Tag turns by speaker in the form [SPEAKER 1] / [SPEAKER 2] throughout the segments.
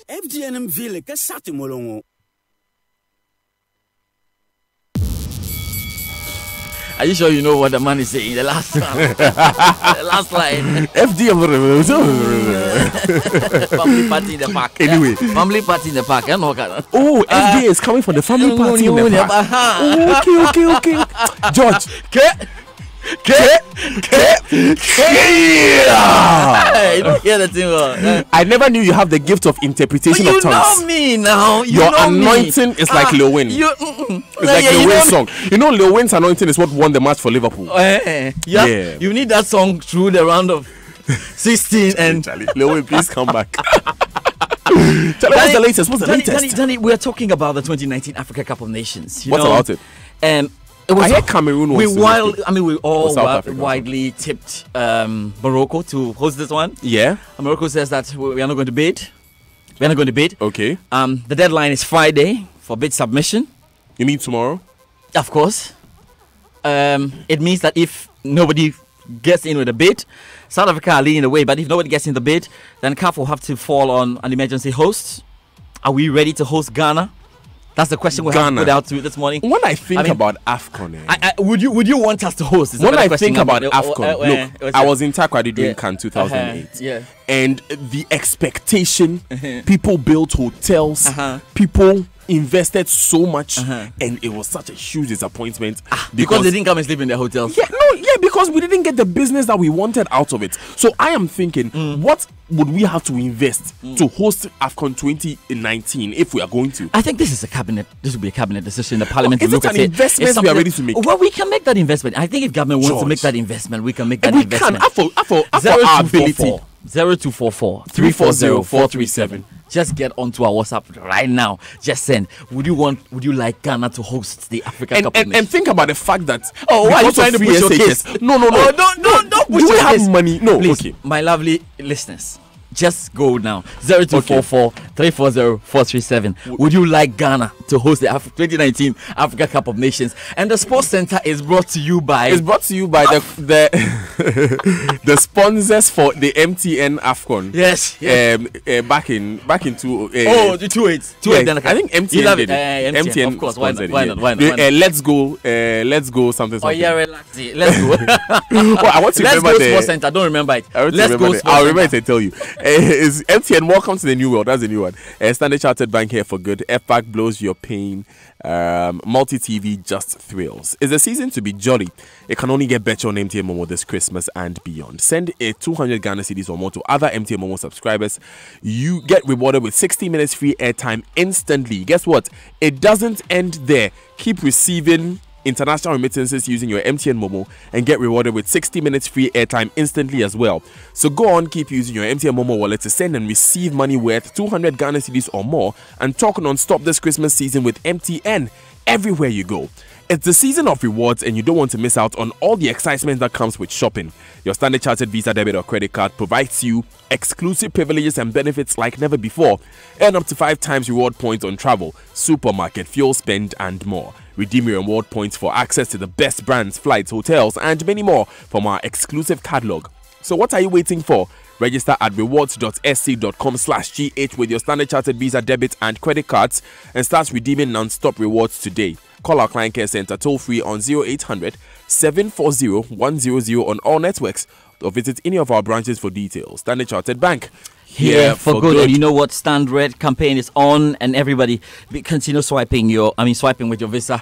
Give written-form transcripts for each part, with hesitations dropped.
[SPEAKER 1] FDNM Ville ke sati molongo.
[SPEAKER 2] Are you sure you know what the man is saying? The last one. The last line. Family party in the park.
[SPEAKER 3] Anyway.
[SPEAKER 2] Family party in the park.
[SPEAKER 3] Oh, FD is coming for the family party in the park. Okay. George.
[SPEAKER 2] You don't hear the thing.
[SPEAKER 3] I never knew you have the gift of interpretation of tongues.
[SPEAKER 2] You know me now.
[SPEAKER 3] Your anointing is like Lil Wayne. It's like Lil Wayne's song. You know, Lil Wayne's anointing is what won the match for Liverpool.
[SPEAKER 2] Yeah. You need that song through the round of 16 and
[SPEAKER 3] Charlie, Lil Wayne, please come back. Tell us what's the latest? What's the latest?
[SPEAKER 2] Danny, we're talking about the 2019 Africa Cup of Nations.
[SPEAKER 3] What about it? I heard Cameroon was
[SPEAKER 2] we all widely tipped Morocco to host this one.
[SPEAKER 3] Yeah.
[SPEAKER 2] Morocco says that we are not going to bid. We're not going to bid.
[SPEAKER 3] Okay.
[SPEAKER 2] The deadline is Friday for bid submission.
[SPEAKER 3] You mean tomorrow?
[SPEAKER 2] Of course. It means that if nobody gets in with a bid, South Africa are leading the way. But if nobody gets in the bid, then CAF will have to fall on an emergency host. Are we ready to host Ghana? That's the question we have to put out to this morning.
[SPEAKER 3] When I think about AFCON,
[SPEAKER 2] would you want us to host?
[SPEAKER 3] When I think about AFCON, look, I was in Takoradi during Cannes 2008, and the expectation, people built hotels, people invested so much, and it was such a huge disappointment
[SPEAKER 2] because they didn't come and sleep in their hotels.
[SPEAKER 3] Because we didn't get the business that we wanted out of it. So I am thinking, what would we have to invest to host AFCON 2019 if we are going to?
[SPEAKER 2] I think this will be a cabinet decision. The parliament will
[SPEAKER 3] look at it. Investment we are ready to make.
[SPEAKER 2] Well, we can make that investment. I think if government wants to make that investment, we can make that investment.
[SPEAKER 3] We can. For our ability.
[SPEAKER 2] 0244 340 437. Just get onto our WhatsApp right now. Just send. Would you like Ghana to host the Africa Cup?
[SPEAKER 3] And think about the fact that
[SPEAKER 2] why are you trying to push your case?
[SPEAKER 3] No. Don't push your case. Do we have money? No.
[SPEAKER 2] Please,
[SPEAKER 3] okay.
[SPEAKER 2] My lovely listeners, just go now. 0244 340 437. Would you like Ghana to host the 2019 Africa Cup of Nations? And the Sports Center is brought to you by.
[SPEAKER 3] It's brought to you by the the sponsors for the MTN AFCON.
[SPEAKER 2] Yes.
[SPEAKER 3] Back in 28.
[SPEAKER 2] I
[SPEAKER 3] think MTN did it.
[SPEAKER 2] MTN, of course. Why not?
[SPEAKER 3] Let's go. Something.
[SPEAKER 2] Oh yeah, relax. Let's go.
[SPEAKER 3] I want to remember
[SPEAKER 2] the Sports Center. I don't remember it.
[SPEAKER 3] I'll remember it and tell you. Is MTN, welcome to the new world. That's the new one. Standard Chartered Bank here for good. FBAC blows your pain. Multi-TV just thrills. It's a season to be jolly. It can only get better on MTN Momo this Christmas and beyond. Send a 200 Ghana cedis or more to other MTN Momo subscribers. You get rewarded with 60 minutes free airtime instantly. Guess what? It doesn't end there. Keep receiving international remittances using your MTN Momo and get rewarded with 60 minutes free airtime instantly as well. So go on, keep using your MTN Momo wallet to send and receive money worth 200 Ghana cedis or more and talk non-stop this Christmas season with MTN everywhere you go. It's the season of rewards and you don't want to miss out on all the excitement that comes with shopping. Your Standard Chartered Visa debit or credit card provides you exclusive privileges and benefits like never before. Earn up to 5 times reward points on travel, supermarket, fuel spend and more. Redeem your reward points for access to the best brands, flights, hotels and many more from our exclusive catalog. So what are you waiting for? Register at rewards.sc.com/gh with your Standard Chartered Visa debit and credit cards and start redeeming non-stop rewards today. Call our client care center toll free on 0800 740 100 on all networks or visit any of our branches for details. Standard Chartered Bank.
[SPEAKER 2] Here for good. And you know what? Stand Red campaign is on, and everybody continue swiping with your Visa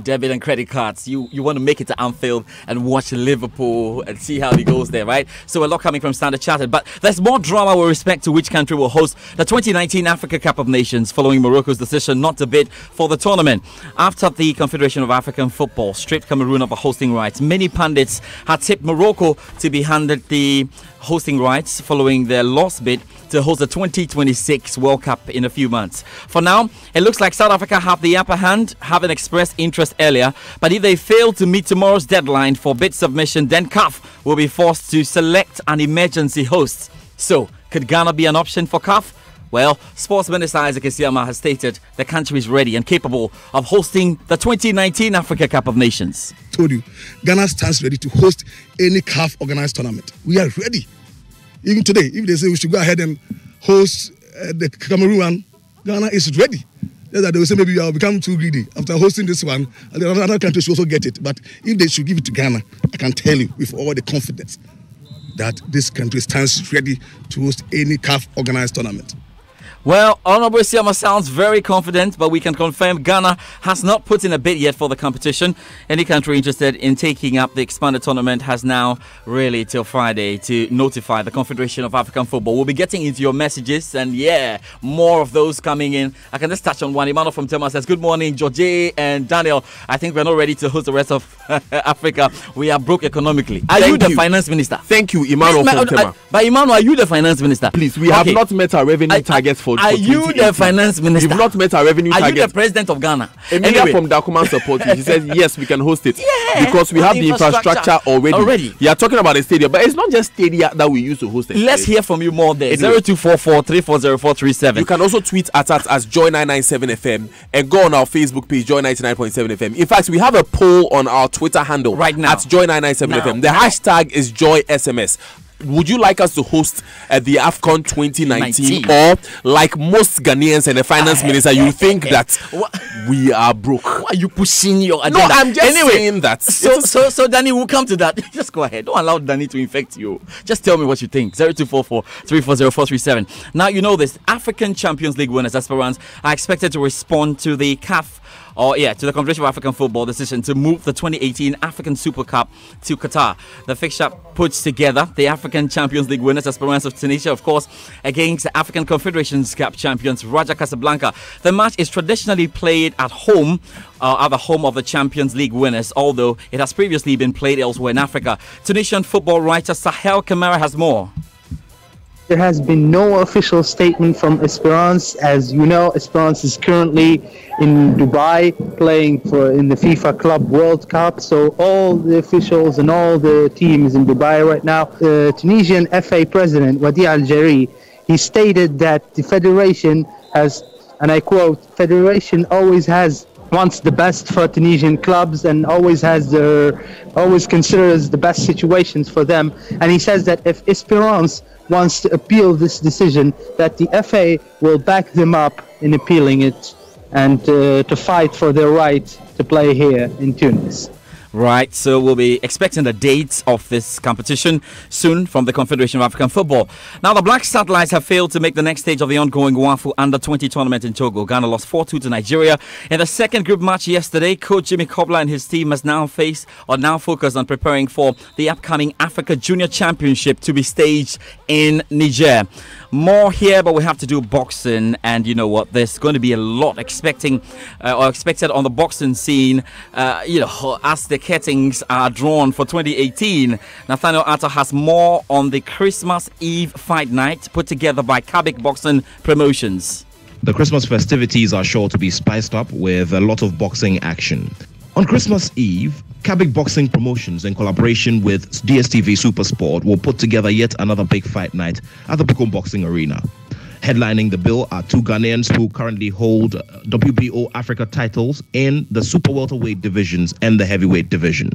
[SPEAKER 2] debit and credit cards. You want to make it to Anfield and watch Liverpool and see how it goes there, right? So a lot coming from Standard Chartered, but there's more drama with respect to which country will host the 2019 Africa Cup of Nations following Morocco's decision not to bid for the tournament. After the Confederation of African Football stripped Cameroon of hosting rights, many pundits had tipped Morocco to be handed the hosting rights following their lost bid to host the 2026 World Cup in a few months. For now, it looks like South Africa have the upper hand, having expressed interest earlier, but if they fail to meet tomorrow's deadline for bid submission, then CAF will be forced to select an emergency host. So, could Ghana be an option for CAF? Well, Sports Minister Isaac Isiama has stated the country is ready and capable of hosting the 2019 Africa Cup of Nations.
[SPEAKER 4] Told you, Ghana stands ready to host any CAF organized tournament. We are ready. Even today, if they say we should go ahead and host the Cameroon one, Ghana is ready. That they will say maybe you have become too greedy after hosting this one, and the other countries will also get it. But if they should give it to Ghana, I can tell you with all the confidence that this country stands ready to host any CAF organized tournament.
[SPEAKER 2] Well, Honorable Siama sounds very confident, but we can confirm Ghana has not put in a bid yet for the competition. Any country interested in taking up the expanded tournament has now really till Friday to notify the Confederation of African Football. We'll be getting into your messages, and more of those coming in. I can just touch on one. Emmanuel from Tema says, good morning, George and Daniel. I think we're not ready to host the rest of Africa. We are broke economically. Are you the finance minister?
[SPEAKER 3] Thank you, Emmanuel from Tema.
[SPEAKER 2] But Emmanuel, are you the finance minister?
[SPEAKER 3] Please, we have not met our revenue targets for
[SPEAKER 2] Are you the finance minister?
[SPEAKER 3] You've not met our revenue target.
[SPEAKER 2] Are you the president of Ghana?
[SPEAKER 3] Emilia from Dakuma support you. She says yes, we can host it because we have the infrastructure already. You are talking about a stadium, but it's not just stadium that we use to host it.
[SPEAKER 2] Let's hear from you more there. 0244-340437.
[SPEAKER 3] You can also tweet at us as Joy997FM and go on our Facebook page Joy99.7 FM. In fact, we have a poll on our Twitter handle
[SPEAKER 2] right now
[SPEAKER 3] at Joy997 FM. The hashtag is JoySMS. Would you like us to host the AFCON 2019 or like most Ghanaians and the finance minister, you think that we are broke?
[SPEAKER 2] Why are you pushing your agenda?
[SPEAKER 3] No, I'm just saying that.
[SPEAKER 2] So Danny, we'll come to that. Just go ahead. Don't allow Danny to infect you. Just tell me what you think. 0244-340437. Now, you know this. African Champions League winners, Esperance, are expected to respond to the CAF to the Confederation of African Football decision to move the 2018 African Super Cup to Qatar. The fixture puts together the African Champions League winners, Esperance of Tunisia, of course, against the African Confederations Cup champions, Raja Casablanca. The match is traditionally played at home, at the home of the Champions League winners, although it has previously been played elsewhere in Africa. Tunisian football writer Sahel Kamara has more.
[SPEAKER 5] There has been no official statement from Esperance. As you know, Esperance is currently in Dubai playing in the FIFA Club World Cup. So all the officials and all the teams in Dubai right now. The Tunisian FA president, Wadi Al-Jari, he stated that the federation has, and I quote, "Federation always wants the best for Tunisian clubs and always considers the best situations for them." And he says that if Esperance wants to appeal this decision, that the FA will back them up in appealing it and to fight for their right to play here in Tunis.
[SPEAKER 2] Right, so we'll be expecting the dates of this competition soon from the Confederation of African Football. Now, the Black Satellites have failed to make the next stage of the ongoing WAFU Under-20 tournament in Togo. Ghana lost 4-2 to Nigeria. In the second group match yesterday, coach Jimmy Kobler and his team must now focus on preparing for the upcoming Africa Junior Championship to be staged in Niger. More here, but we have to do boxing, and you know what? There's going to be a lot expected on the boxing scene. As the curtains are drawn for 2018. Nathaniel Atta has more on the Christmas Eve fight night put together by Kabik Boxing Promotions.
[SPEAKER 6] The Christmas festivities are sure to be spiced up with a lot of boxing action. On Christmas Eve, Kabik Boxing Promotions, in collaboration with DSTV Supersport, will put together yet another big fight night at the Bukom Boxing Arena. Headlining the bill are two Ghanaians who currently hold WBO Africa titles in the super welterweight divisions and the heavyweight division.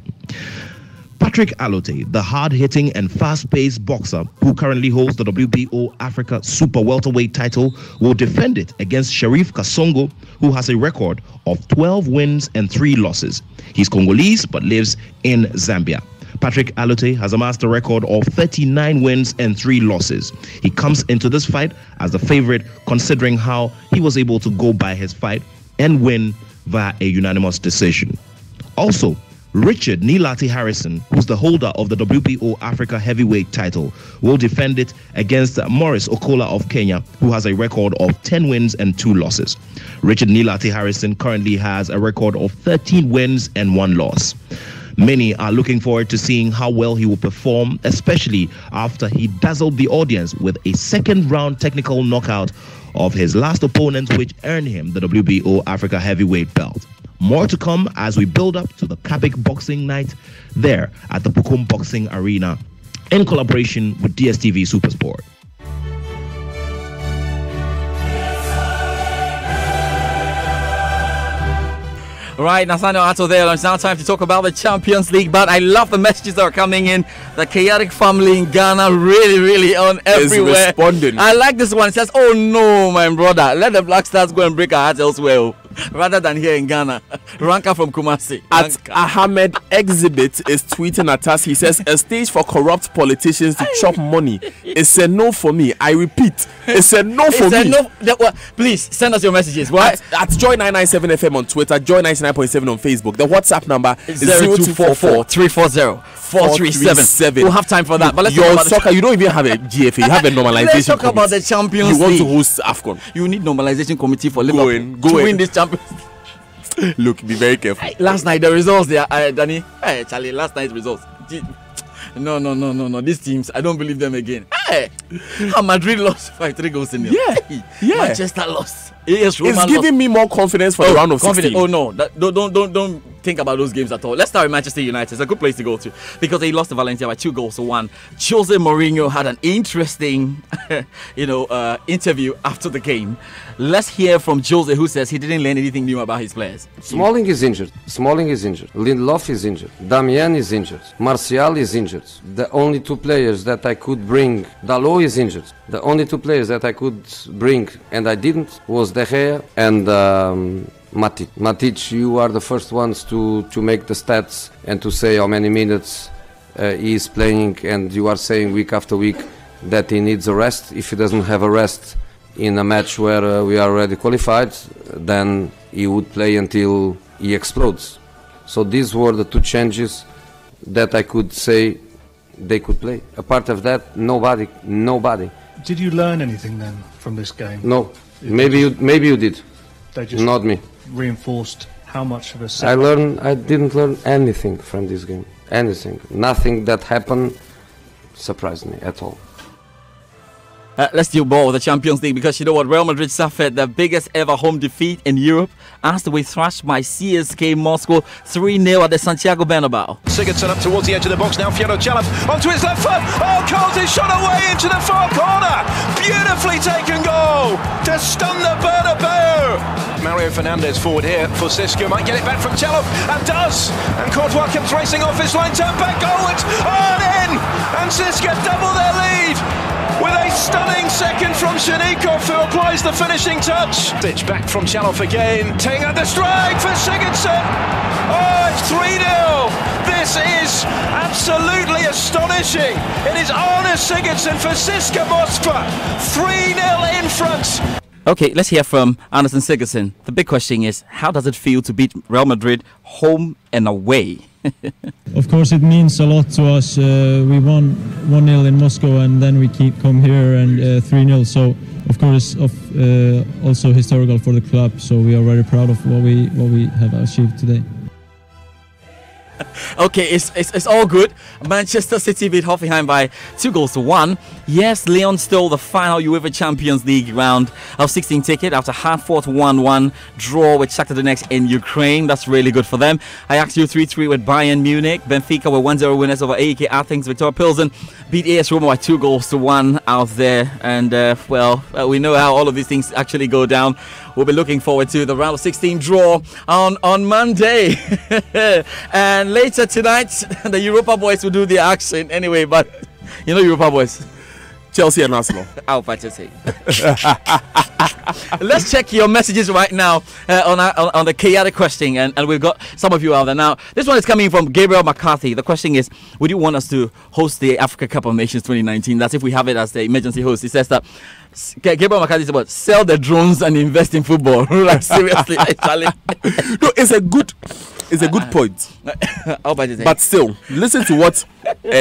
[SPEAKER 6] Patrick Alote, the hard-hitting and fast-paced boxer who currently holds the WBO Africa super welterweight title, will defend it against Sharif Kasongo, who has a record of 12 wins and 3 losses. He's Congolese but lives in Zambia. Patrick Alote has amassed a record of 39 wins and 3 losses. He comes into this fight as the favorite, considering how he was able to go by his fight and win via a unanimous decision. Also, Richard Nilati Harrison, who's the holder of the WBO Africa heavyweight title, will defend it against Morris Okola of Kenya, who has a record of 10 wins and 2 losses. Richard Nilati Harrison currently has a record of 13 wins and 1 loss. Many are looking forward to seeing how well he will perform, especially after he dazzled the audience with a second-round technical knockout of his last opponent, which earned him the WBO Africa heavyweight belt. More to come as we build up to the Kabik Boxing Night there at the Bukom Boxing Arena in collaboration with DSTV Supersport.
[SPEAKER 2] Right, Nathaniel Atto there. It's now time to talk about the Champions League. But I love the messages that are coming in. The chaotic family in Ghana really on everywhere.
[SPEAKER 3] Is responding.
[SPEAKER 2] I like this one. It says, "Oh no, my brother, let the Black Stars go and break our hearts elsewhere, rather than here in Ghana." Ranka from Kumasi.
[SPEAKER 3] At Ahmed Exhibit is tweeting at us. He says, "A stage for corrupt politicians to chop money. It's a no for me. I repeat, it's a no for me."
[SPEAKER 2] Please send us your messages. What?
[SPEAKER 3] At Joy 997 FM on Twitter, Joy 99.7 on Facebook. The WhatsApp number is
[SPEAKER 2] 0244 340 437. We'll have time for that. But let's
[SPEAKER 3] your
[SPEAKER 2] talk about
[SPEAKER 3] soccer. You don't even have a GFA. You have a normalization.
[SPEAKER 2] Let's talk about the Champions
[SPEAKER 3] You want
[SPEAKER 2] League.
[SPEAKER 3] to host AFCON.
[SPEAKER 2] You need normalization committee for Liverpool
[SPEAKER 3] Go
[SPEAKER 2] to
[SPEAKER 3] in.
[SPEAKER 2] win this Champions.
[SPEAKER 3] Look, be very careful.
[SPEAKER 2] Last night the results there, Danny. Hey, Charlie. Last night's results. No. These teams, I don't believe them again. Hey, Madrid lost 5-3 goals in there.
[SPEAKER 3] Yeah.
[SPEAKER 2] Manchester lost. It's
[SPEAKER 3] giving me more confidence for the round of 16.
[SPEAKER 2] Oh no, don't think about those games at all. Let's start with Manchester United. It's a good place to go to because they lost to Valencia by 2-1. Jose Mourinho had an interesting, interview after the game. Let's hear from Jose, who says he didn't learn anything new about his players.
[SPEAKER 7] Smalling is injured. Lindelof is injured. Damian is injured. Martial is injured. The only two players that I could bring, Dalot is injured. The only two players that I could bring, and I didn't, was De Gea and Matic. Matic, you are the first ones to make the stats and to say how many minutes he is playing, and you are saying week after week that he needs a rest. If he doesn't have a rest in a match where we are already qualified, then he would play until he explodes. So these were the two changes that I could say they could play. Apart of that, nobody.
[SPEAKER 8] Did you learn anything then from this game?
[SPEAKER 7] No. Maybe you did.
[SPEAKER 8] They just
[SPEAKER 7] not me.
[SPEAKER 8] Reinforced how much of a setback.
[SPEAKER 7] I didn't learn anything from this game. Anything. Nothing that happened surprised me at all.
[SPEAKER 2] Let's deal more with the Champions League because you know what? Real Madrid suffered the biggest ever home defeat in Europe as they were thrashed by CSK Moscow 3-0 at the Santiago Bernabeu.
[SPEAKER 9] Sigurdsson up towards the edge of the box now. Fiona Chalap onto his left foot. Oh, Coles is shot away into the far corner. Beautifully taken goal to stun the Bernabeu. Mario Fernandez forward here for Cisco. Might get it back from Chalap and does. And Courtois comes racing off his line. Turn back goal. It's on in. And Cisco double their lead with a stunning second from Shanikov, who applies the finishing touch. Stitch back from Chaloff again. Ting at the strike for Sigurdsson. Oh, it's 3-0. This is absolutely astonishing. It is Arne Sigurdsson for CSKA Moskva. 3-0 in front.
[SPEAKER 2] Okay, let's hear from Anderson Sigurdsson. The big question is, how does it feel to beat Real Madrid home and away?
[SPEAKER 10] Of course, it means a lot to us. We won 1-0 in Moscow, and then we come here and 3-0. So, of course, also historical for the club. So we are very proud of what we have achieved today.
[SPEAKER 2] Okay, it's all good. Manchester City beat Hoffenheim by 2-1. Yes, Lyon stole the final UEFA Champions League round of 16 ticket after hard-fought 1-1 draw with Shakhtar Donetsk in Ukraine. That's really good for them. Ajax 3-3 with Bayern Munich. Benfica were 1-0 winners over AEK Athens. Victoria Pilsen beat AS Roma by 2-1 out there. And, we know how all of these things actually go down. We'll be looking forward to the round of 16 draw on Monday. And later tonight, the Europa boys will do the action anyway. But you know Europa boys,
[SPEAKER 3] Chelsea and Arsenal.
[SPEAKER 2] I'll fight to say. Let's check your messages right now on the chaotic question, and we've got some of you out there now. This one is coming from Gabriel McCarthy. The question is, would you want us to host the Africa Cup of Nations 2019? That's if we have it as the emergency host. He says that Gabriel McCarthy is about sell the drones and invest in football. Like seriously, Charlie.
[SPEAKER 3] No, it's a good point. But still, listen to what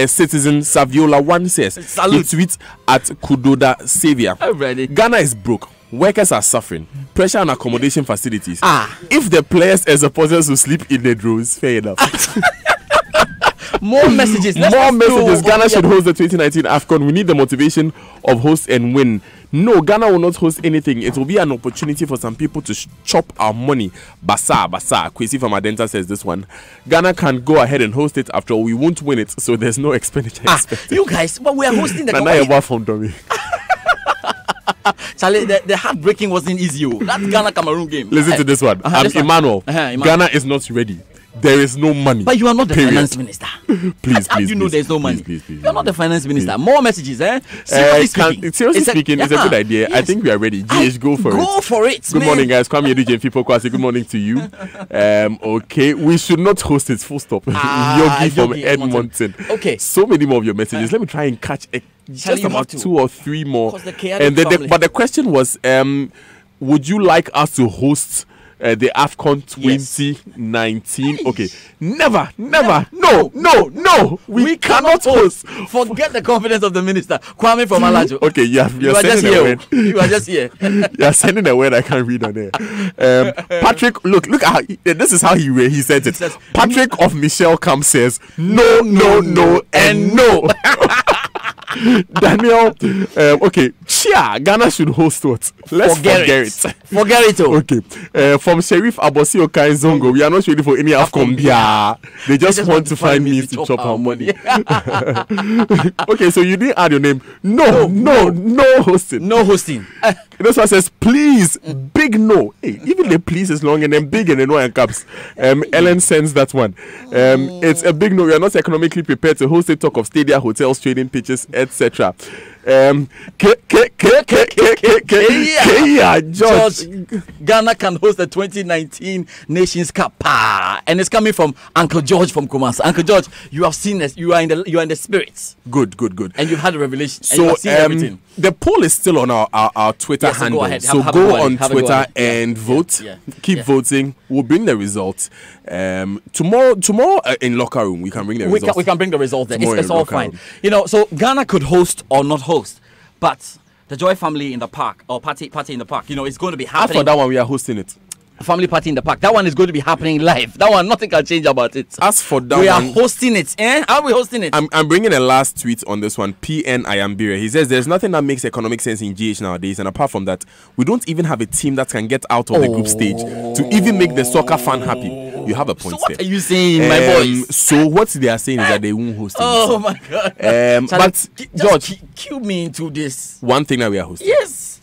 [SPEAKER 3] citizen Saviola One says.
[SPEAKER 2] Salute.
[SPEAKER 3] He tweets at Kudoda Xavier.
[SPEAKER 2] Already.
[SPEAKER 3] Ghana is broke. Workers are suffering. Pressure on accommodation facilities. If the players and supporters will sleep in the drones, fair enough.
[SPEAKER 2] More messages.
[SPEAKER 3] Ghana should host the 2019 AFCON. We need the motivation of host and win. No, Ghana will not host anything. It will be an opportunity for some people to chop our money. Basa. Kwesi from Adenta says this one. Ghana can go ahead and host it. After all, we won't win it, so there's no expenditure expected.
[SPEAKER 2] You guys, but we are hosting the Charlie, the heartbreaking wasn't easy. That Ghana Cameroon game.
[SPEAKER 3] Listen to this one. Emmanuel. Ghana is not ready. There is no money.
[SPEAKER 2] But you are not the finance minister.
[SPEAKER 3] Please,
[SPEAKER 2] How do you know there's no money?
[SPEAKER 3] Please,
[SPEAKER 2] you are not the finance minister. More messages, eh?
[SPEAKER 3] Seriously speaking, it's a good idea. Yes. I think we are ready. GH, go for it.
[SPEAKER 2] Go for it.
[SPEAKER 3] Good morning, guys. Kwame DJ Fipo Kwasi. Good morning to you. Okay, we should not host it. Full stop. Yogi from Edmonton.
[SPEAKER 2] Okay.
[SPEAKER 3] So many more of your messages. Let me try and catch just about 2 or 3 more. And but the question was, would you like us to host the AFCON 2019? Yes. Okay. Never. No. We cannot host.
[SPEAKER 2] Forget the confidence of the minister. Kwame from Alajo.
[SPEAKER 3] Okay, you are just here.
[SPEAKER 2] You are just here.
[SPEAKER 3] You are sending a word I can't read on there. Patrick, look how this is how he said it. Patrick of Michelle Camp says no, and no. Daniel, okay, Chia, Ghana should host what? Let's forget it.
[SPEAKER 2] Forget it.
[SPEAKER 3] Okay, from Sheriff Abosi Okai Zongo, we are not ready for any AFCON. They just want to find means to chop our money. Okay, so you didn't add your name. No hosting.
[SPEAKER 2] No hosting.
[SPEAKER 3] This one says, please, big no. Hey, even the please is long and then big and then no and caps. Ellen sends that one. It's a big no. We are not economically prepared to host a talk of stadia, hotels, trading pitches, etc. George,
[SPEAKER 2] Ghana can host the 2019 Nations Cup, and it's coming from Uncle George from Kumasi. Uncle George, you have seen this. You are in the spirits.
[SPEAKER 3] Good.
[SPEAKER 2] And you've had a revelation.
[SPEAKER 3] So
[SPEAKER 2] and seen everything.
[SPEAKER 3] The poll is still on our Twitter handle. So go on Twitter and vote. Keep voting. We'll bring the results. Tomorrow in locker room we can bring the results.
[SPEAKER 2] We can bring the results there. It's all fine. You know, so Ghana could host or not host, but the Joy family in the park or party in the park, you know, it's going to be happening.
[SPEAKER 3] As for that one, we are hosting it.
[SPEAKER 2] Family party in the park. That one is going to be happening live. That one, nothing can change about it.
[SPEAKER 3] As for that
[SPEAKER 2] we are hosting it. How are we hosting it?
[SPEAKER 3] I'm bringing a last tweet on this one. PN Ayambire. He says there's nothing that makes economic sense in GH nowadays, and apart from that, we don't even have a team that can get out of the group stage to even make the soccer fan happy. You have a point.
[SPEAKER 2] So what are you saying, my boys?
[SPEAKER 3] So what they are saying is that they won't host it.
[SPEAKER 2] Oh my God!
[SPEAKER 3] But George,
[SPEAKER 2] cue me into this.
[SPEAKER 3] One thing that we are hosting.
[SPEAKER 2] Yes.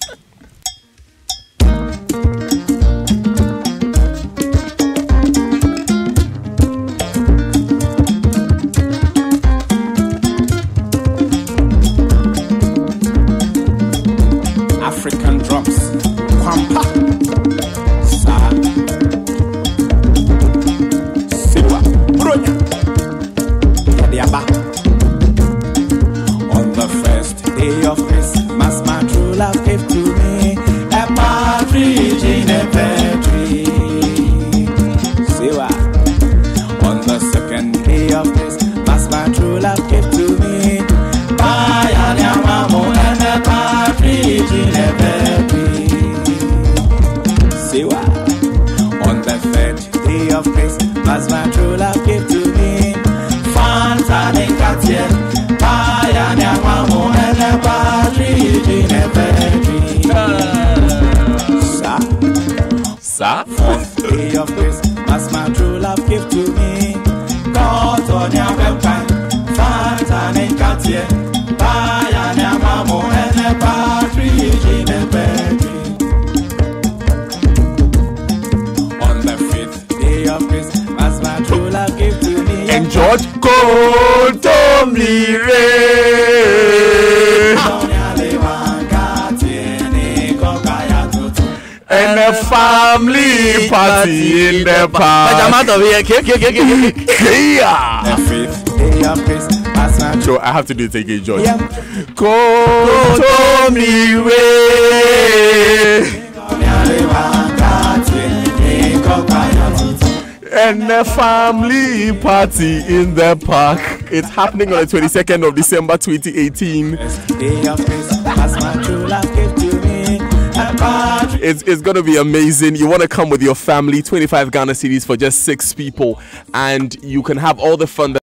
[SPEAKER 1] African drums, Kwampa, Sa, Siwa, Bronya, Yadiaba. On the first day of Christmas, my true love gave to me a partridge in a pear tree. Siwa. On the second day of Christmas, my true love gave to me Bayanyamamo and a partridge in a pear tree. Siwa. On the third day of Christmas, my true love gave to me Fanta and Katia. Bayanyamamo and a partridge in a pear tree. Sa. Fourth day of Christmas, my true love gave to me God on your website. Fanta and Katia. Bayanyamamo and a partridge in a pear tree. On the fifth day of Christmas, my true love gave to me.
[SPEAKER 3] And George, go to me, and a family party in the park.
[SPEAKER 1] The fifth day of Christmas.
[SPEAKER 3] So I have to do it again, George. Yeah. Go to me way. And a family party in the park. It's happening on the 22nd of December 2018. It's going to be amazing. You want to come with your family, 25 Ghana cedis for just 6 people, and you can have all the fun that